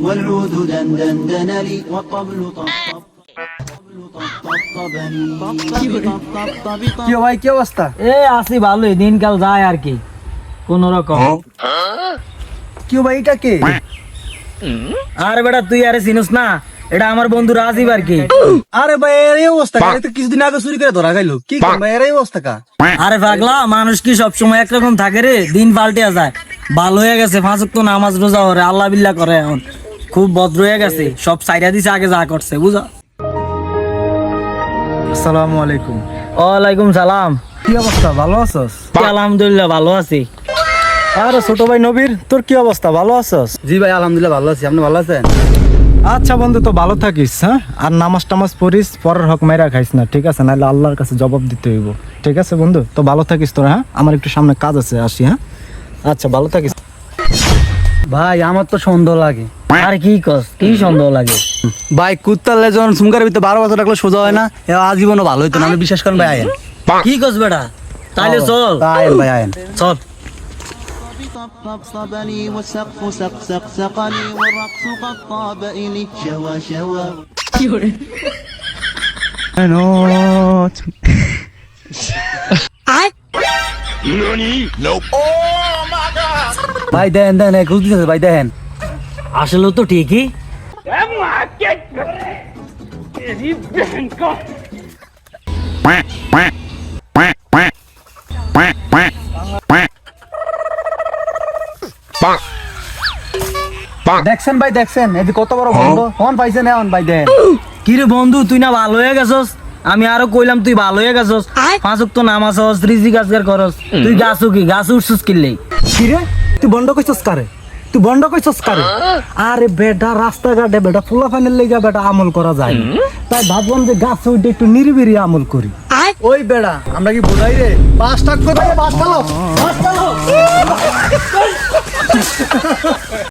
والعود دندن لي والطبل طبطب কি ভাই কি অবস্থা? এ আছি ভালোই, দিনকাল যায় আর কি কোন রকম। কি ভাই এটা কে? আরে বেটা তুই আরে চিনিস না, এটা আমার বন্ধু রাজীব আর কি। আরে ভাই এর এই অবস্থা কা? তো কিছুদিন আগে চুরি করে ধরা গেল। কি কোন ভাই এর এই অবস্থা কা? আরে পাগলা, মানুষ কি সবসময় একরকম থাকে রে? দিন পাল্টে যায়। ভালো হয়ে গেছে, 5 ওয়াক্ত নামাজ রোজা করে, আল্লাহ বিল্লাহ করে, এখন খুব ভদ্র হয়ে গেছে, সব সাইরা দিছে আগে যা করছে, বুঝা। আসসালামু আলাইকুম। ওয়ালাইকুম সালাম। কি অবস্থা, ভালো আছস? আলহামদুলিল্লাহ ভালো আছি। আরে ছোট ভাই নবীর, তোর কি অবস্থা, ভালো আছস? জি ভাই আলহামদুলিল্লাহ ভালো আছি, আপনি ভালো আছেন? আচ্ছা বন্ধু, তো ভালো থাকিস, হ্যাঁ? আর নামাজ টামাজ পড়িস, পরের হক মেরা খাইস না, ঠিক আছে? নাহলে আল্লাহর কাছে জবাব দিতে হইব, ঠিক আছে বন্ধু? তো ভালো থাকিস তোরা, হ্যাঁ? আমার একটু সামনে কাজ আছে, আসি, হ্যাঁ? আচ্ছা ভালো থাকিস। ভাই আমার তো সন্দেহ লাগে। আর কি কস, কি সন্দেহ লাগে? ভাই কুত্তার লেজন সুমকারের ভিতরে 12 বছর রাখলে সোজা হয় না, এ আজীবনও ভালো হইতো না, আমি বিশ্বাস করেন ভাই। আয়েন কি কস বেটা, তাইলে চল। আয়েন ভাই আয়েন। চল। طبطبني والسقف سقسقني والرقص قد طاب إلي شوى شوى ভাই দেন দেন ঘুষ দিতেছে ভাই, দেন। আসলে তো ঠিকই। দেখছেন ভাই, দেখছেন এই যে কত বড় বন্ধ, ফোন পাইছেন এখন ভাই, দেন। কি রে বন্ধু, তুই না ভালো হয়ে গেছস? আমি আরো কইলাম তুই ভালো হয়ে গেছস, 5 ওয়াক্ত নামাজ হস, রিজিক আজগার করস, তুই গাছু কি গাছ উঠছস কিনলে? কি রে তুই বন্ধ কইছস কারে? তুই বন্ধ কইছস কারে? আরে বেটা রাস্তাঘাটে বেটা ফুলা ফাইনাল লেগা বেটা আমল করা যায় না, তাই ভাবলাম যে গাছ উঠে একটু নিরিবিরি আমল করি। ওই বেড়া আমরা কি বোঝাই রে? 5 টাকা কোথায়? 5 টাকা